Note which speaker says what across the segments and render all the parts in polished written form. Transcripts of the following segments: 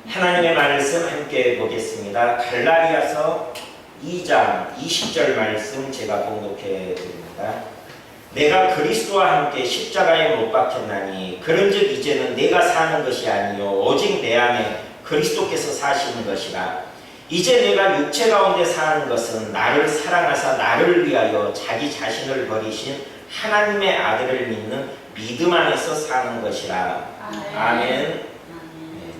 Speaker 1: 하나님의 말씀 함께 보겠습니다. 갈라디아서 2장 20절 말씀 제가 봉독해 드립니다. 내가 그리스도와 함께 십자가에 못 박혔나니 그런즉 이제는 내가 사는 것이 아니요 오직 내 안에 그리스도께서 사시는 것이라. 이제 내가 육체 가운데 사는 것은 나를 사랑하사 나를 위하여 자기 자신을 버리신 하나님의 아들을 믿는 믿음 안에서 사는 것이라. 아멘.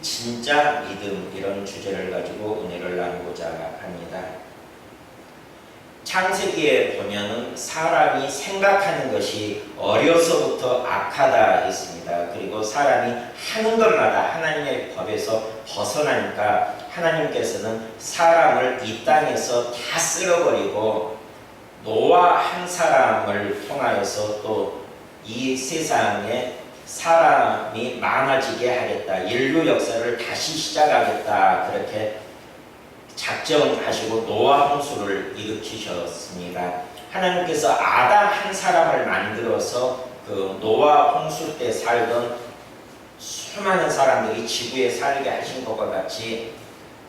Speaker 1: 진짜 믿음, 이런 주제를 가지고 은혜를 나누고자 합니다. 창세기에 보면은 사람이 생각하는 것이 어려서부터 악하다 했습니다. 그리고 사람이 하는 것마다 하나님의 법에서 벗어나니까 하나님께서는 사람을 이 땅에서 다 쓸어버리고 노아 한 사람을 통하여서 또 이 세상에 사람이 많아지게 하겠다, 인류 역사를 다시 시작하겠다, 그렇게 작정하시고 노아 홍수를 일으키셨습니다. 하나님께서 아담 한 사람을 만들어서 그 노아 홍수 때 살던 수많은 사람들이 지구에 살게 하신 것과 같이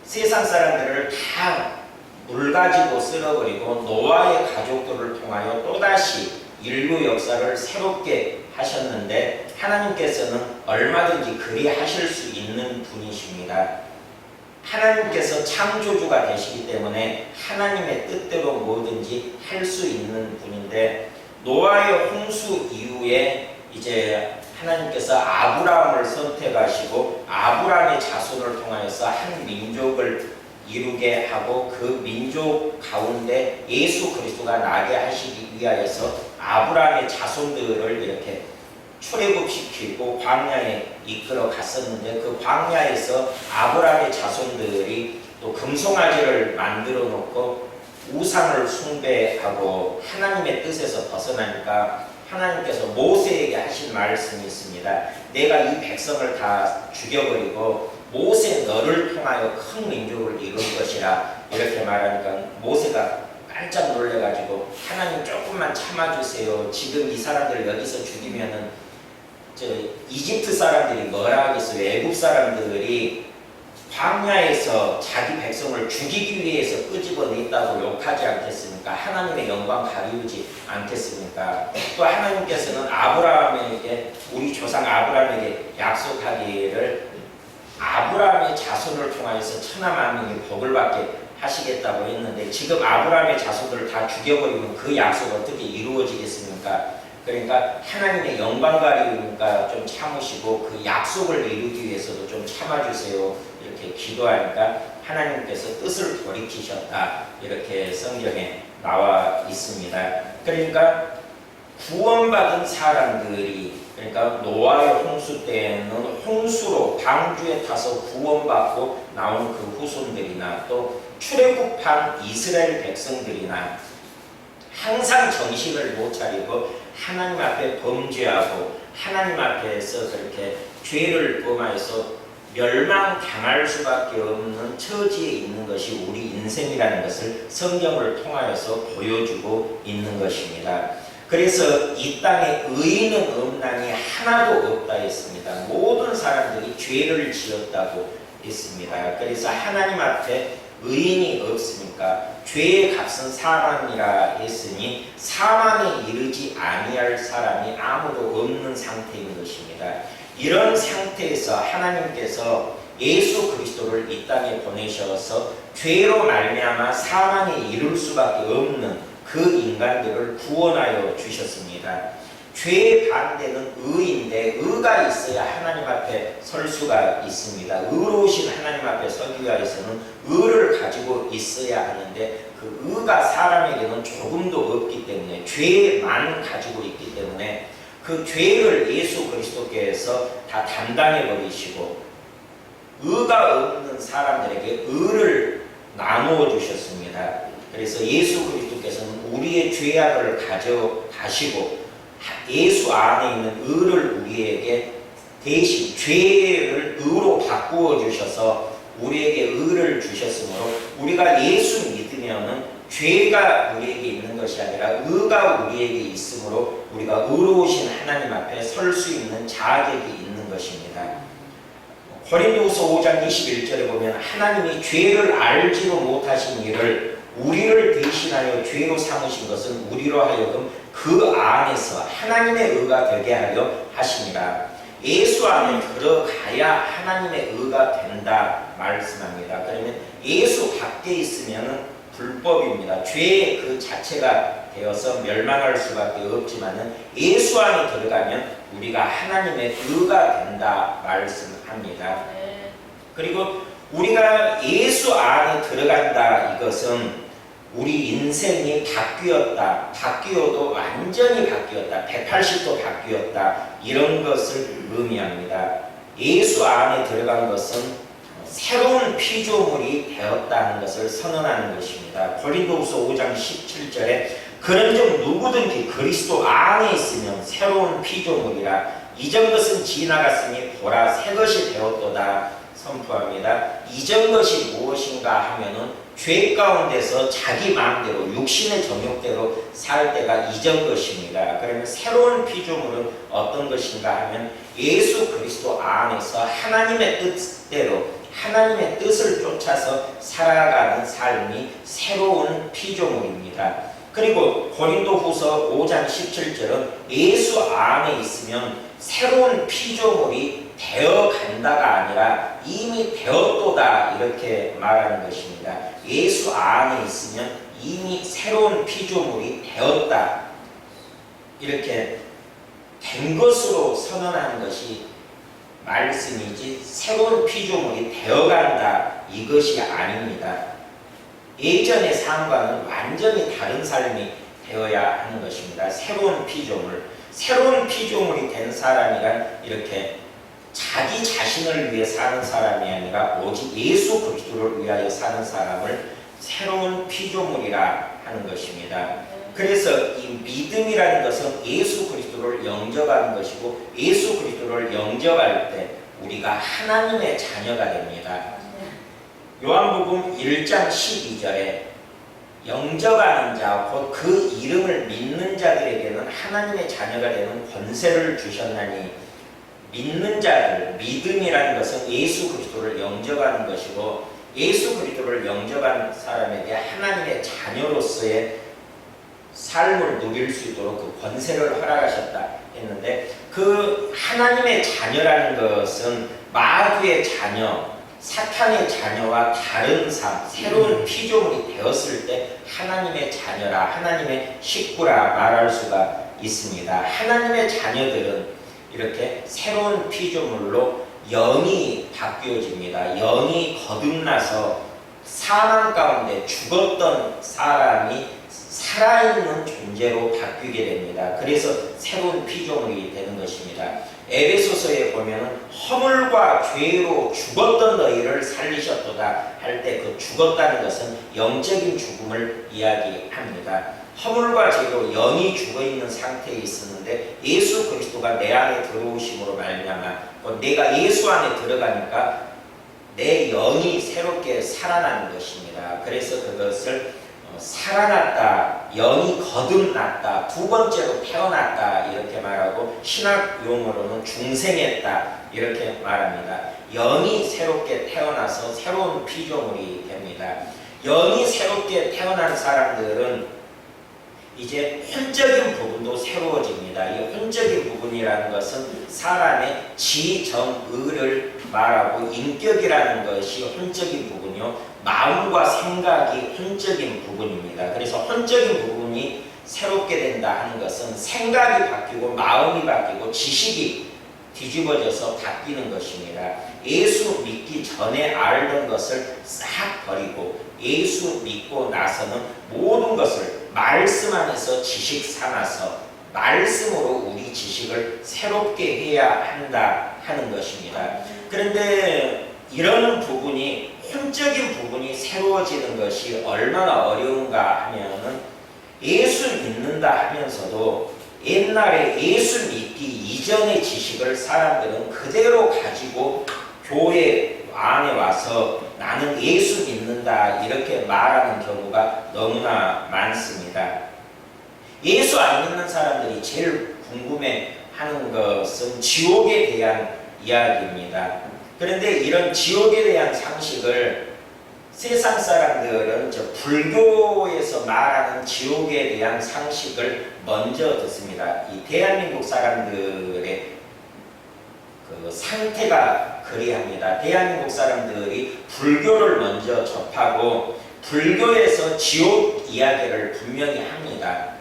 Speaker 1: 세상 사람들을 다 물 가지고 쓸어버리고 노아의 가족들을 통하여 또다시 인류 역사를 새롭게 하셨는데 하나님께서는 얼마든지 그리 하실 수 있는 분이십니다. 하나님께서 창조주가 되시기 때문에 하나님의 뜻대로 뭐든지 할 수 있는 분인데, 노아의 홍수 이후에 이제 하나님께서 아브라함을 선택하시고 아브라함의 자손을 통하여서 한 민족을 이루게 하고 그 민족 가운데 예수 그리스도가 나게 하시기 위하여서 아브라함의 자손들을 이렇게 출애굽시키고 광야에 이끌어 갔었는데, 그 광야에서 아브라함의 자손들이 또 금송아지를 만들어 놓고 우상을 숭배하고 하나님의 뜻에서 벗어나니까 하나님께서 모세에게 하신 말씀이 있습니다. 내가 이 백성을 다 죽여버리고 모세 너를 통하여 큰 민족을 이룰 것이라, 이렇게 말하니까 모세가 깜짝 놀래가지고 하나님 조금만 참아주세요. 지금 이 사람들 여기서 죽이면은 저 이집트 사람들이 뭐라 하겠어요. 애굽 사람들이 광야에서 자기 백성을 죽이기 위해서 끄집어냈다고 욕하지 않겠습니까? 하나님의 영광 가리우지 않겠습니까? 또 하나님께서는 아브라함에게, 우리 조상 아브라함에게 약속하기를 아브라함의 자손을 통하여서 천하 만민이 복을 받게 하시겠다고 했는데, 지금 아브라함의 자손들을 다 죽여버리면 그 약속 어떻게 이루어지겠습니까? 그러니까 하나님의 영광 가리우니까 좀 참으시고 그 약속을 이루기 위해서도 좀 참아주세요, 이렇게 기도하니까 하나님께서 뜻을 돌이키셨다, 이렇게 성경에 나와 있습니다. 그러니까 구원받은 사람들이, 그러니까 노아의 홍수 때에는 홍수로 방주에 타서 구원받고 나온 그 후손들이나 또 출애굽한 이스라엘 백성들이나 항상 정신을 못 차리고 하나님 앞에 범죄하고 하나님 앞에서 그렇게 죄를 범하여서 멸망당할 수밖에 없는 처지에 있는 것이 우리 인생이라는 것을 성경을 통하여서 보여주고 있는 것입니다. 그래서 이 땅에 의인은 없나니 하나도 없다 했습니다. 모든 사람들이 죄를 지었다고 했습니다. 그래서 하나님 앞에 의인이 없으니까 죄의 값은 사망이라 했으니 사망에 이르지 아니할 사람이 아무도 없는 상태인 것입니다. 이런 상태에서 하나님께서 예수 그리스도를 이 땅에 보내셔서 죄로 말미암아 사망에 이를 수밖에 없는 그 인간들을 구원하여 주셨습니다. 죄의 반대는 의인데, 의가 있어야 하나님 앞에 설 수가 있습니다. 의로우신 하나님 앞에 서기 위해서는 의를 가지고 있어야 하는데, 그 의가 사람에게는 조금도 없기 때문에, 죄만 가지고 있기 때문에 그 죄를 예수 그리스도께서 다 담당해 버리시고 의가 없는 사람들에게 의를 나누어 주셨습니다. 그래서 예수 그리스도께서는 우리의 죄악을 가져가시고 예수 안에 있는 의를 우리에게 대신 죄를 의로 바꾸어 주셔서 우리에게 의를 주셨으므로, 우리가 예수 믿으면은 죄가 우리에게 있는 것이 아니라 의가 우리에게 있으므로 우리가 의로우신 하나님 앞에 설 수 있는 자격이 있는 것입니다. 고린도후서 5장 21절에 보면 하나님이 죄를 알지도 못하신 이를 우리를 대신하여 죄로 삼으신 것은 우리로 하여금 그 안에서 하나님의 의가 되게 하려 하심이라. 예수 안에 들어가야 하나님의 의가 된다 말씀합니다. 그러면 예수 밖에 있으면 불법입니다. 죄의 그 자체가 되어서 멸망할 수밖에 없지만은 예수 안에 들어가면 우리가 하나님의 의가 된다 말씀합니다. 그리고 우리가 예수 안에 들어간다, 이것은 우리 인생이 바뀌었다, 바뀌어도 완전히 바뀌었다, 180도 바뀌었다, 이런 것을 의미합니다. 예수 안에 들어간 것은 새로운 피조물이 되었다는 것을 선언하는 것입니다. 고린도후서 5장 17절에 그런즉 누구든지 그리스도 안에 있으면 새로운 피조물이라 이전 것은 지나갔으니 보라 새 것이 되었도다 선포합니다. 이전 것이 무엇인가 하면은 죄 가운데서 자기 마음대로 육신의 정욕대로 살 때가 이전 것입니다. 그러면 새로운 피조물은 어떤 것인가 하면 예수 그리스도 안에서 하나님의 뜻대로 하나님의 뜻을 쫓아서 살아가는 삶이 새로운 피조물입니다. 그리고 고린도후서 5장 17절은 예수 안에 있으면 새로운 피조물이 되어간다가 아니라 이미 되었도다 이렇게 말하는 것입니다. 예수 안에 있으면 이미 새로운 피조물이 되었다, 이렇게 된 것으로 선언하는 것이 말씀이지 새로운 피조물이 되어간다 이것이 아닙니다. 예전의 삶과는 완전히 다른 삶이 되어야 하는 것입니다. 새로운 피조물이 된 사람이란 이렇게 자기 자신을 위해 사는 사람이 아니라 오직 예수 그리스도를 위하여 사는 사람을 새로운 피조물이라 하는 것입니다. 그래서 이 믿음이라는 것은 예수 그리스도를 영접하는 것이고 예수 그리스도를 영접할 때 우리가 하나님의 자녀가 됩니다. 요한복음 1장 12절에 영접하는 자, 곧 그 이름을 믿는 자들에게는 하나님의 자녀가 되는 권세를 주셨나니, 믿는 자들, 믿음이라는 것은 예수 그리스도를 영접하는 것이고 예수 그리스도를 영접한 사람에게 하나님의 자녀로서의 삶을 누릴 수 있도록 그 권세를 허락하셨다 했는데, 그 하나님의 자녀라는 것은 마귀의 자녀, 사탄의 자녀와 다른 삶, 새로운 피조물이 되었을 때 하나님의 자녀라, 하나님의 식구라 말할 수가 있습니다. 하나님의 자녀들은 이렇게 새로운 피조물로 영이 바뀌어집니다. 영이 거듭나서 사망 가운데 죽었던 사람이 살아있는 존재로 바뀌게 됩니다. 그래서 새로운 피조물이 되는 것입니다. 에베소서에 보면 허물과 죄로 죽었던 너희를 살리셨도다 할 때 그 죽었다는 것은 영적인 죽음을 이야기합니다. 허물과 죄로 영이 죽어있는 상태에 있었는데 예수 그리스도가 내 안에 들어오심으로 말미암아 내가 예수 안에 들어가니까 내 영이 새롭게 살아나는 것입니다. 그래서 그것을 살아났다, 영이 거듭났다, 두 번째로 태어났다 이렇게 말하고, 신학 용어로는 중생했다 이렇게 말합니다. 영이 새롭게 태어나서 새로운 피조물이 됩니다. 영이 새롭게 태어난 사람들은 이제 혼적인 부분도 새로워집니다. 이 혼적인 부분이라는 것은 사람의 지정의를 말하고, 인격이라는 것이 혼적인 부분이요, 마음과 생각이 혼적인 부분입니다. 그래서 혼적인 부분이 새롭게 된다 하는 것은 생각이 바뀌고 마음이 바뀌고 지식이 뒤집어져서 바뀌는 것입니다. 예수 믿기 전에 알던 것을 싹 버리고 예수 믿고 나서는 모든 것을 말씀 안에서 지식 삼아서 말씀으로 우리 지식을 새롭게 해야 한다 하는 것입니다. 그런데 이런 부분이, 혼적인 부분이 새로워지는 것이 얼마나 어려운가 하면은, 예수 믿는다 하면서도 옛날에 예수 믿기 이전의 지식을 사람들은 그대로 가지고 교회 안에 와서 나는 예수 믿는다 이렇게 말하는 경우가 너무나 많습니다. 예수 안 믿는 사람들이 제일 궁금해하는 것은 지옥에 대한 이야기입니다. 그런데 이런 지옥에 대한 상식을 세상 사람들은 불교에서 말하는 지옥에 대한 상식을 먼저 듣습니다. 이 대한민국 사람들의 그 상태가 그리합니다. 대한민국 사람들이 불교를 먼저 접하고 불교에서 지옥 이야기를 분명히 합니다.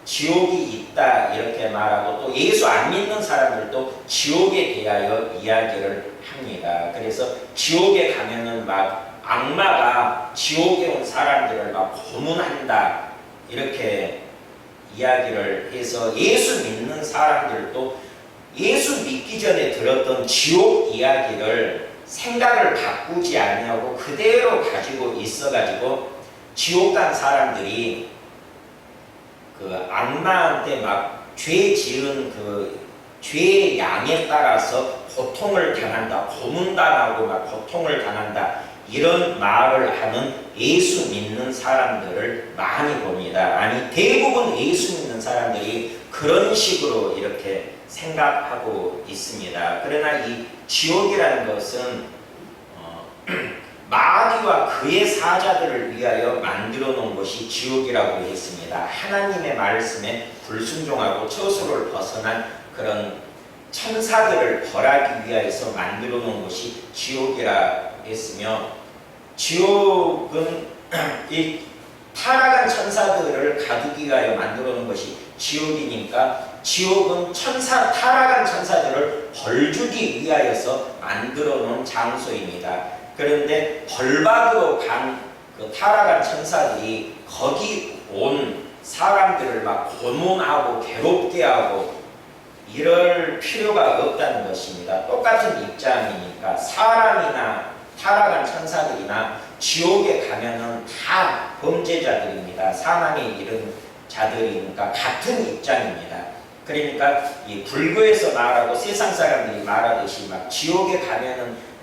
Speaker 1: 지옥이 있다 이렇게 말하고 또 예수 안 믿는 사람들도 지옥에 대하여 이야기를 합니다. 그래서 지옥에 가면은 막 악마가 지옥에 온 사람들을 막 고문한다 이렇게 이야기를 해서 예수 믿는 사람들도 예수 믿기 전에 들었던 지옥 이야기를 생각을 바꾸지 않냐고 그대로 가지고 있어가지고 지옥 간 사람들이 그 악마한테 막 죄 지은 그 죄의 양에 따라서 고통을 당한다, 고문당하고 막 고통을 당한다 이런 말을 하는 예수 믿는 사람들을 많이 봅니다. 아니 대부분 예수 믿는 사람들이 그런 식으로 이렇게 생각하고 있습니다. 그러나 이 지옥이라는 것은 마귀와 그의 사자들을 위하여 만들어 놓은 것이 지옥이라고 했습니다. 하나님의 말씀에 불순종하고 처소를 벗어난 그런 천사들을 벌하기 위하여서 만들어 놓은 것이 지옥이라 했으며, 지옥은 이 타락한 천사들을 가두기 위하여 만들어 놓은 것이 지옥이니까 지옥은 타락한 천사들을 벌주기 위하여서 만들어 놓은 장소입니다. 그런데 벌받으러 간 그 타락한 천사들이 거기 온 사람들을 막 고문하고 괴롭게 하고 이럴 필요가 없다는 것입니다. 똑같은 입장이니까 사람이나 타락한 천사들이나 지옥에 가면은 다 범죄자들입니다. 사망에 이른 자들이니까 같은 입장입니다. 그러니까 이 불교에서 말하고 세상 사람들이 말하듯이 막 지옥에 가면은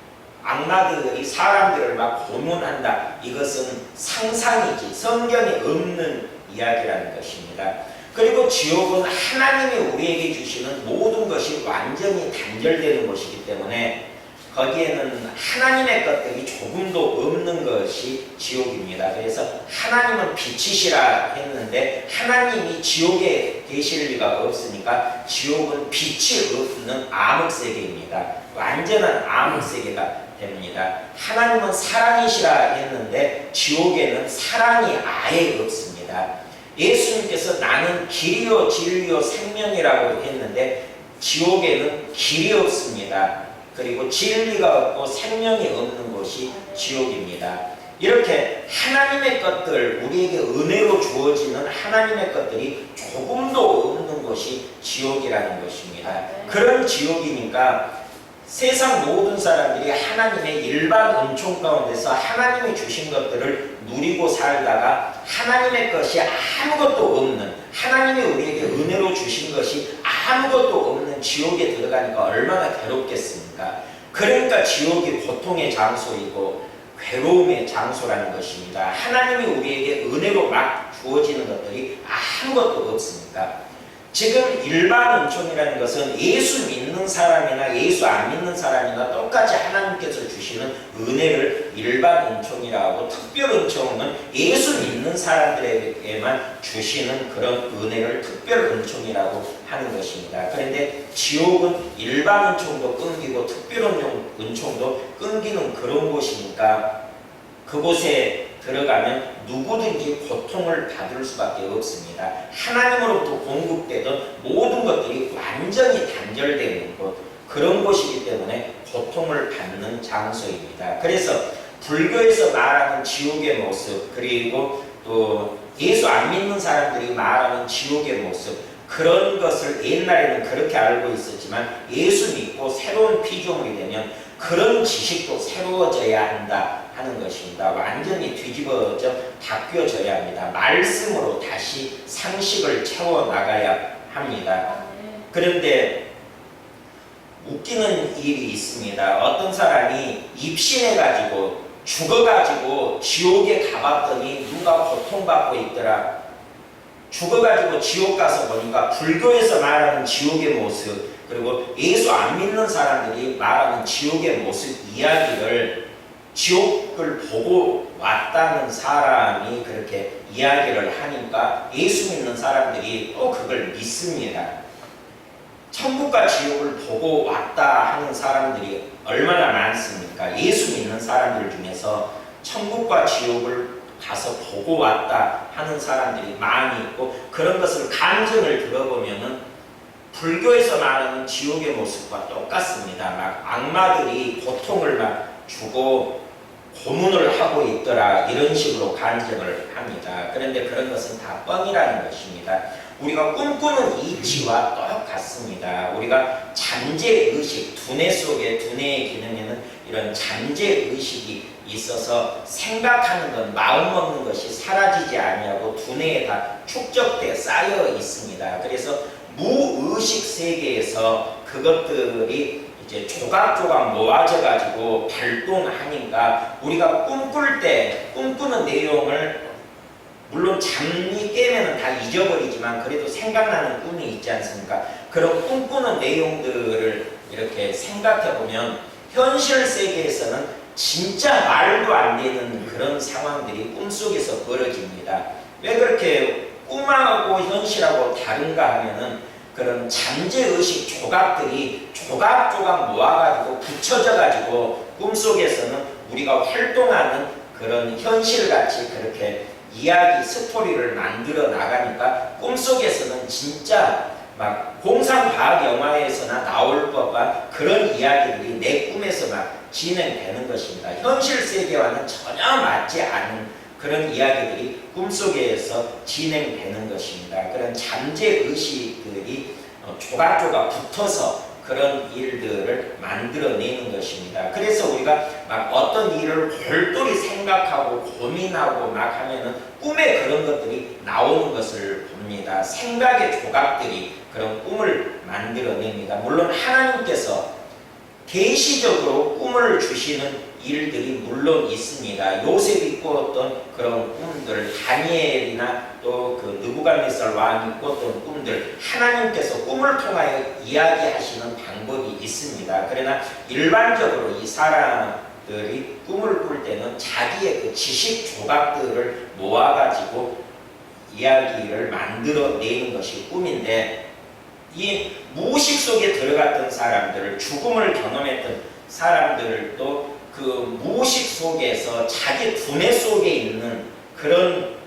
Speaker 1: 악마들이 사람들을 막 고문한다. 이것은 상상이지 성경에 없는 이야기라는 것입니다. 그리고 지옥은 하나님이 우리에게 주시는 모든 것이 완전히 단절되는 것이기 때문에 거기에는 하나님의 것들이 조금도 없는 것이 지옥입니다. 그래서 하나님은 빛이시라 했는데 하나님이 지옥에 계실 리가 없으니까 지옥은 빛이 없는 암흑세계입니다. 완전한 암흑세계가 됩니다. 하나님은 사랑이시라 했는데 지옥에는 사랑이 아예 없습니다. 예수님께서 나는 길이요 진리요 생명이라고 했는데 지옥에는 길이 없습니다. 그리고 진리가 없고 생명이 없는 곳이 지옥입니다. 이렇게 하나님의 것들, 우리에게 은혜로 주어지는 하나님의 것들이 조금도 없는 곳이 지옥이라는 것입니다. 그런 지옥이니까 세상 모든 사람들이 하나님의 일반 은총 가운데서 하나님이 주신 것들을 누리고 살다가 하나님의 것이 아무것도 없는, 하나님이 우리에게 은혜로 주신 것이 아무것도 없는 지옥에 들어가니까 얼마나 괴롭겠습니까? 그러니까 지옥이 고통의 장소이고 괴로움의 장소라는 것입니다. 하나님이 우리에게 은혜로 막 주어지는 것들이 아무것도 없으니까. 지금 일반 은총이라는 것은 예수 믿는 사람이나 예수 안 믿는 사람이나 똑같이 하나님께서 주시는 은혜를 일반 은총이라고 하고, 특별 은총은 예수 믿는 사람들에게만 주시는 그런 은혜를 특별 은총이라고 하는 것입니다. 그런데 지옥은 일반 은총도 끊기고 특별 은총도 끊기는 그런 곳이니까 그곳에 들어가면 누구든지 고통을 받을 수밖에 없습니다. 하나님으로부터 공급되던 모든 것들이 완전히 단절되는 곳, 그런 곳이기 때문에 고통을 받는 장소입니다. 그래서 불교에서 말하는 지옥의 모습, 그리고 또 예수 안 믿는 사람들이 말하는 지옥의 모습, 그런 것을 옛날에는 그렇게 알고 있었지만 예수 믿고 새로운 피조물이 되면 그런 지식도 새로워져야 한다 하는 것입니다. 완전히 뒤집어져 바뀌어져야 합니다. 말씀으로 다시 상식을 채워나가야 합니다. 그런데 웃기는 일이 있습니다. 어떤 사람이 입신해가지고 죽어가지고 지옥에 가봤더니 누가 고통받고 있더라. 죽어가지고 지옥 가서 보니까 불교에서 말하는 지옥의 모습, 그리고 예수 안 믿는 사람들이 말하는 지옥의 모습 이야기를, 지옥을 보고 왔다는 사람이 그렇게 이야기를 하니까 예수 믿는 사람들이 또 그걸 믿습니다. 천국과 지옥을 보고 왔다 하는 사람들이 얼마나 많습니까? 예수 믿는 사람들 중에서 천국과 지옥을 가서 보고 왔다 하는 사람들이 많이 있고, 그런 것을 간증을 들어보면은 불교에서 말하는 지옥의 모습과 똑같습니다. 막 악마들이 고통을 막 주고 고문을 하고 있더라, 이런 식으로 간증을 합니다. 그런데 그런 것은 다 뻥이라는 것입니다. 우리가 꿈꾸는 이치와 똑같습니다. 우리가 잠재의식, 두뇌 속에, 두뇌의 기능에는 이런 잠재의식이 있어서 생각하는 것, 마음 먹는 것이 사라지지 아니하고 두뇌에 다 축적돼 쌓여 있습니다. 그래서 무의식 세계에서 그것들이 이제 조각조각 모아져 가지고 발동하니까 우리가 꿈꿀 때 꿈꾸는 내용을, 물론 잠이 깨면 다 잊어버리지만 그래도 생각나는 꿈이 있지 않습니까? 그런 꿈꾸는 내용들을 이렇게 생각해 보면 현실 세계에서는 진짜 말도 안 되는 그런 상황들이 꿈속에서 벌어집니다. 왜 그렇게 꿈하고 현실하고 다른가 하면은 그런 잠재의식 조각들이 조각조각 모아가지고 붙여져 가지고 꿈속에서는 우리가 활동하는 그런 현실같이 그렇게 이야기 스토리를 만들어 나가니까 꿈속에서는 진짜 막 공상과학 영화에서나 나올 법한 그런 이야기들이 내 꿈에서 막 진행되는 것입니다. 현실 세계와는 전혀 맞지 않은 그런 이야기들이 꿈속에서 진행되는 것입니다. 그런 잠재의식들이 조각조각 붙어서 그런 일들을 만들어내는 것입니다. 그래서 우리가 막 어떤 일을 골똘히 생각하고 고민하고 막 하면은 꿈에 그런 것들이 나오는 것을 봅니다. 생각의 조각들이 그런 꿈을 만들어냅니다. 물론 하나님께서 계시적으로 꿈을 주시는 일들이 물론 있습니다. 요셉이 꾸었던 그런 꿈들, 다니엘이나 또 그 느부갓네살 왕이 꾸었던 꿈들, 하나님께서 꿈을 통하여 이야기하시는 방법이 있습니다. 그러나 일반적으로 이 사람들이 꿈을 꿀 때는 자기의 그 지식 조각들을 모아가지고 이야기를 만들어내는 것이 꿈인데, 이 무의식 속에 들어갔던 사람들, 죽음을 경험했던 사람들도 그 무의식 속에서 자기 두뇌 속에 있는 그런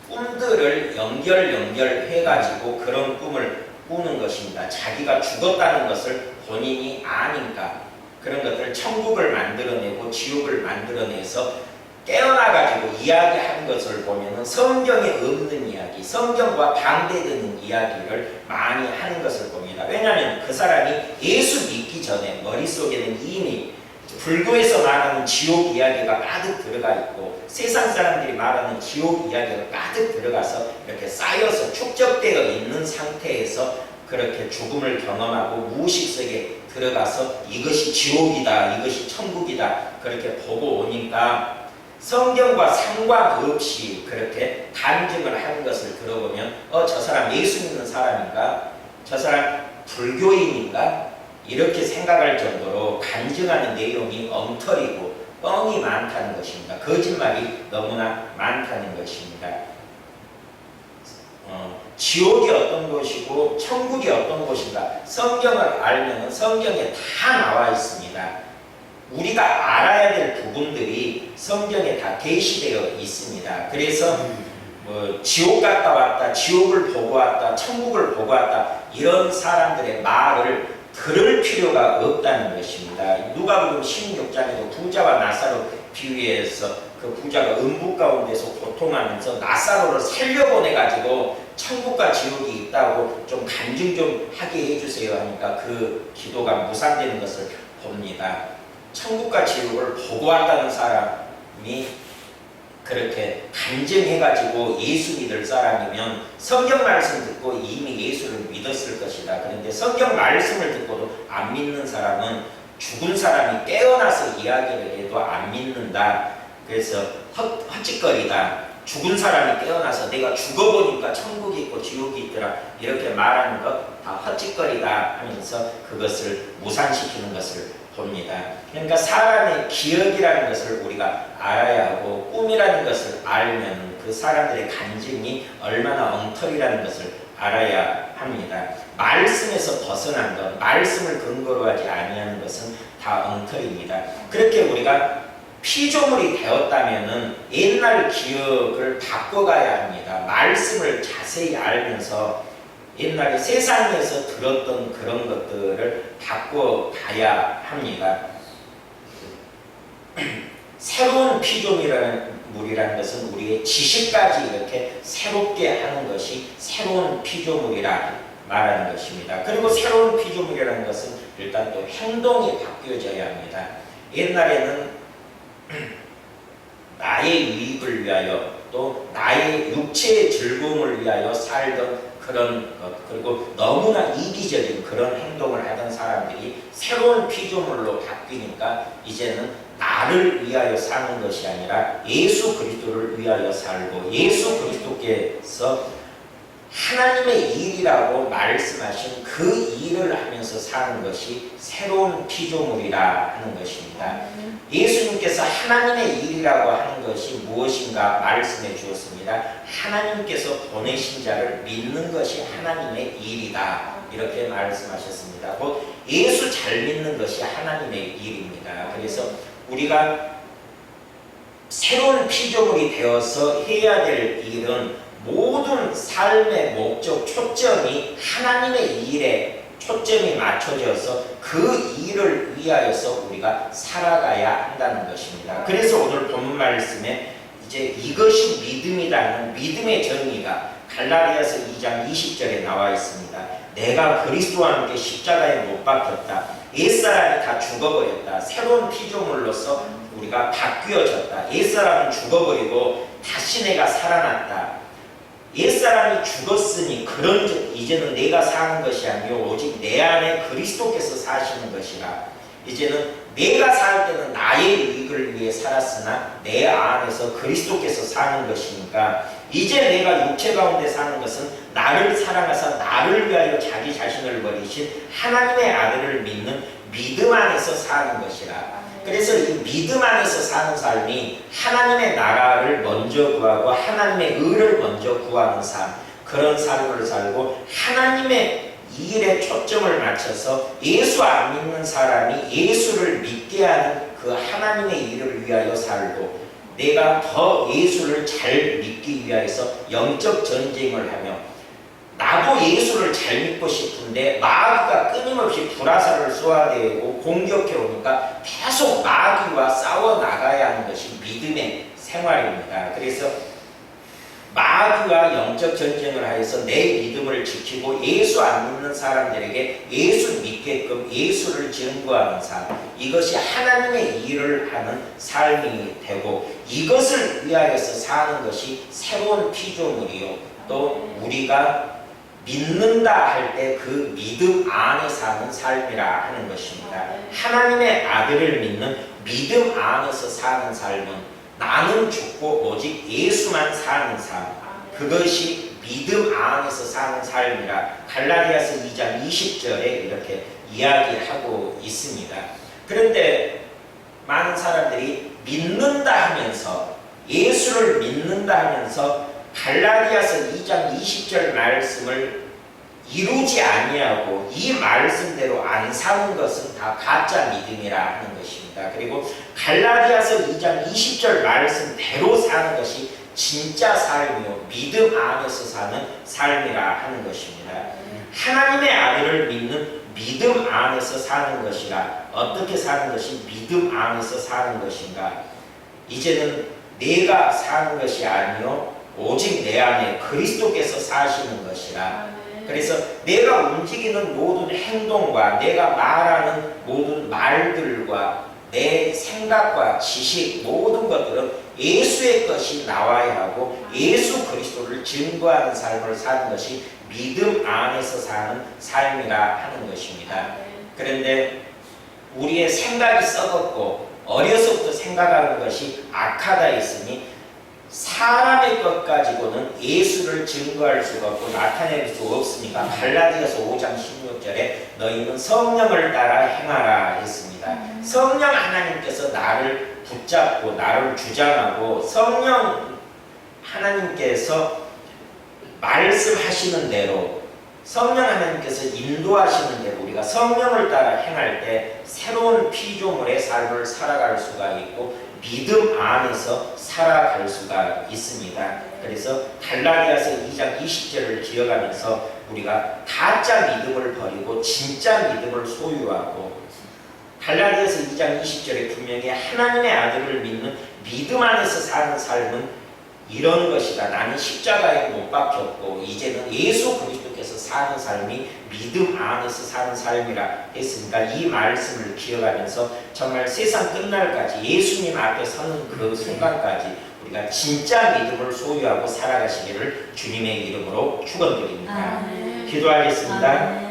Speaker 1: 꿈들을 연결해가지고 그런 꿈을 꾸는 것입니다. 자기가 죽었다는 것을 본인이 아니까 그런 것들, 천국을 만들어내고 지옥을 만들어내서 깨어나가지고 이야기하는 것을 보면 성경에 없는 이야기, 성경과 반대되는 이야기를 많이 하는 것을 봅니다. 왜냐하면 그 사람이 예수 믿기 전에 머릿속에는 이미 불교에서 말하는 지옥 이야기가 가득 들어가 있고, 세상 사람들이 말하는 지옥 이야기가 가득 들어가서 이렇게 쌓여서 축적되어 있는 상태에서 그렇게 죽음을 경험하고 무의식 속에 들어가서 이것이 지옥이다, 이것이 천국이다 그렇게 보고 오니까 성경과 상관없이 그렇게 간증을 하는 것을 들어보면 저 사람 예수 믿는 사람인가? 저 사람 불교인인가? 이렇게 생각할 정도로 간증하는 내용이 엉터리고 뻥이 많다는 것입니다. 거짓말이 너무나 많다는 것입니다. 지옥이 어떤 곳이고 천국이 어떤 곳인가 성경을 알면 성경에 다 나와 있습니다. 우리가 알아야 될 부분들이 성경에 다 게시되어 있습니다. 그래서 지옥 갔다 왔다, 지옥을 보고 왔다, 천국을 보고 왔다 이런 사람들의 말을 들을 필요가 없다는 것입니다. 누가복음 16장에도 부자와 나사로 비유해서 그 부자가 음부 가운데서 고통하면서 나사로를 살려보내가지고 천국과 지옥이 있다고 좀 간증 좀 하게 해주세요 하니까 그 기도가 무산되는 것을 봅니다. 천국과 지옥을 보고 왔다는 사람이 그렇게 간증해가지고 예수 믿을 사람이면 성경 말씀 듣고 이미 예수를 믿었을 것이다. 그런데 성경 말씀을 듣고도 안 믿는 사람은 죽은 사람이 깨어나서 이야기를 해도 안 믿는다. 그래서 헛짓거리다. 죽은 사람이 깨어나서 내가 죽어보니까 천국이 있고 지옥이 있더라 이렇게 말하는 것 다 헛짓거리다 하면서 그것을 무산시키는 것을 봅니다. 그러니까 사람의 기억이라는 것을 우리가 알아야 하고 꿈이라는 것을 알면 그 사람들의 간증이 얼마나 엉터리라는 것을 알아야 합니다. 말씀에서 벗어난 것, 말씀을 근거로 하지 아니하는 것은 다 엉터리입니다. 그렇게 우리가 피조물이 되었다면 옛날 기억을 바꿔가야 합니다. 말씀을 자세히 알면서 옛날에 세상에서 들었던 그런 것들을 바꿔가야 합니다. 새로운 피조물이라는 것은 우리의 지식까지 이렇게 새롭게 하는 것이 새로운 피조물이라 말하는 것입니다. 그리고 새로운 피조물이라는 것은 일단 또 행동이 바뀌어져야 합니다. 옛날에는 나의 유익을 위하여 또 나의 육체의 즐거움을 위하여 살던 그런 것, 그리고 너무나 이기적인 그런 행동을 하던 사람들이 새로운 피조물로 바뀌니까 이제는 나를 위하여 사는 것이 아니라 예수 그리스도를 위하여 살고 예수 그리스도께서 하나님의 일이라고 말씀하신 그 일을 하면서 사는 것이 새로운 피조물이라 하는 것입니다. 예수님께서 하나님의 일이라고 하는 것이 무엇인가 말씀해 주었습니다. 하나님께서 보내신 자를 믿는 것이 하나님의 일이다 이렇게 말씀하셨습니다. 곧 예수 잘 믿는 것이 하나님의 일입니다. 그래서 우리가 새로운 피조물이 되어서 해야 될 일은 모든 삶의 목적, 초점이 하나님의 일에 초점이 맞춰져서 그 일을 위하여서 우리가 살아가야 한다는 것입니다. 그래서 오늘 본문 말씀에 이제 이것이 믿음이라는 믿음의 정의가 갈라디아서 2장 20절에 나와 있습니다. 내가 그리스도와 함께 십자가에 못 박혔다. 옛사람이 다 죽어버렸다. 새로운 피조물로서 우리가 바뀌어졌다. 옛사람은 죽어버리고 다시 내가 살아났다. 옛사람이 죽었으니 그런즉 이제는 내가 사는 것이 아니요 오직 내 안에 그리스도께서 사시는 것이라. 이제는 내가 살 때는 나의 유익을 위해 살았으나 내 안에서 그리스도께서 사는 것이니까 이제 내가 육체 가운데 사는 것은 나를 사랑하사 나를 위하여 자기 자신을 버리신 하나님의 아들을 믿는 믿음 안에서 사는 것이라. 그래서 이 믿음 안에서 사는 삶이 하나님의 나라를 먼저 구하고 하나님의 의를 먼저 구하는 삶, 그런 삶을 살고 하나님의 일에 초점을 맞춰서 예수 안 믿는 사람이 예수를 믿게 하는 그 하나님의 일을 위하여 살고 내가 더 예수를 잘 믿기 위하여서 영적 전쟁을 하며 나도 예수를 잘 믿고 싶은데 마귀가 끊임없이 불화살을 쏘아대고 공격해 오니까 계속 마귀와 싸워 나가야 하는 것이 믿음의 생활입니다. 그래서 마귀와 영적 전쟁을 하여서 내 믿음을 지키고 예수 안 믿는 사람들에게 예수 믿게끔 예수를 증거하는 삶, 이것이 하나님의 일을 하는 삶이 되고 이것을 위하여서 사는 것이 새로운 피조물이요 또 우리가 믿는다 할 때 그 믿음 안에 사는 삶이라 하는 것입니다. 하나님의 아들을 믿는 믿음 안에서 사는 삶은 나는 죽고 오직 예수만 사는 삶, 그것이 믿음 안에서 사는 삶이라 갈라디아서 2장 20절에 이렇게 이야기하고 있습니다. 그런데 많은 사람들이 믿는다 하면서 예수를 믿는다 하면서 갈라디아서 2장 20절 말씀을 이루지 아니하고 이 말씀대로 안 사는 것은 다 가짜 믿음이라 하는 것입니다. 그리고 갈라디아서 2장 20절 말씀대로 사는 것이 진짜 삶이요 믿음 안에서 사는 삶이라 하는 것입니다. 하나님의 아들을 믿는 믿음 안에서 사는 것이라. 어떻게 사는 것이 믿음 안에서 사는 것인가? 이제는 내가 사는 것이 아니요 오직 내 안에 그리스도께서 사시는 것이라. 그래서 내가 움직이는 모든 행동과 내가 말하는 모든 말들과 내 생각과 지식 모든 것들은 예수의 것이 나와야 하고 예수 그리스도를 증거하는 삶을 사는 것이 믿음 안에서 사는 삶이라 하는 것입니다. 그런데 우리의 생각이 썩었고 어려서부터 생각하는 것이 악하다 했으니 사람의 것 가지고는 예수를 증거할 수가 없고 나타낼 수 없으니까 갈라디아서 5장 16절에 너희는 성령을 따라 행하라 했습니다. 성령 하나님께서 나를 붙잡고 나를 주장하고 성령 하나님께서 말씀하시는 대로 성령 하나님께서 인도하시는 대로 우리가 성령을 따라 행할 때 새로운 피조물의 삶을 살아갈 수가 있고 믿음 안에서 살아갈 수가 있습니다. 그래서 갈라디아서 2장 20절을 기억하면서 우리가 가짜 믿음을 버리고 진짜 믿음을 소유하고 갈라디아서 2장 20절에 분명히 하나님의 아들을 믿는 믿음 안에서 사는 삶은 이런 것이다. 나는 십자가에 못 박혔고 이제는 예수 그리스도께서 사는 삶이 믿음 안에서 사는 삶이라 했으니까 이 말씀을 기억하면서 정말 세상 끝날까지 예수님 앞에 서는 그 순간까지 우리가 진짜 믿음을 소유하고 살아가시기를 주님의 이름으로 축원드립니다. 기도하겠습니다.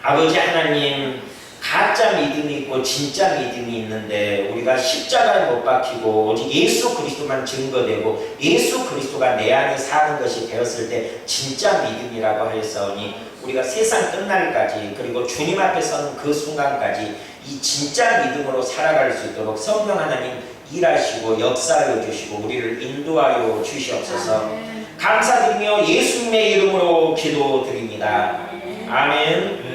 Speaker 1: 아버지 하나님, 가짜 믿음이 있고 진짜 믿음이 있는데 우리가 십자가에 못 박히고 오직 예수 그리스도만 증거되고 예수 그리스도가 내 안에 사는 것이 되었을 때 진짜 믿음이라고 하였사오니 우리가 세상 끝날까지 그리고 주님 앞에 서는 그 순간까지 이 진짜 믿음으로 살아갈 수 있도록 성령 하나님 일하시고 역사하여 주시고 우리를 인도하여 주시옵소서. 감사드리며 예수님의 이름으로 기도드립니다. 아멘.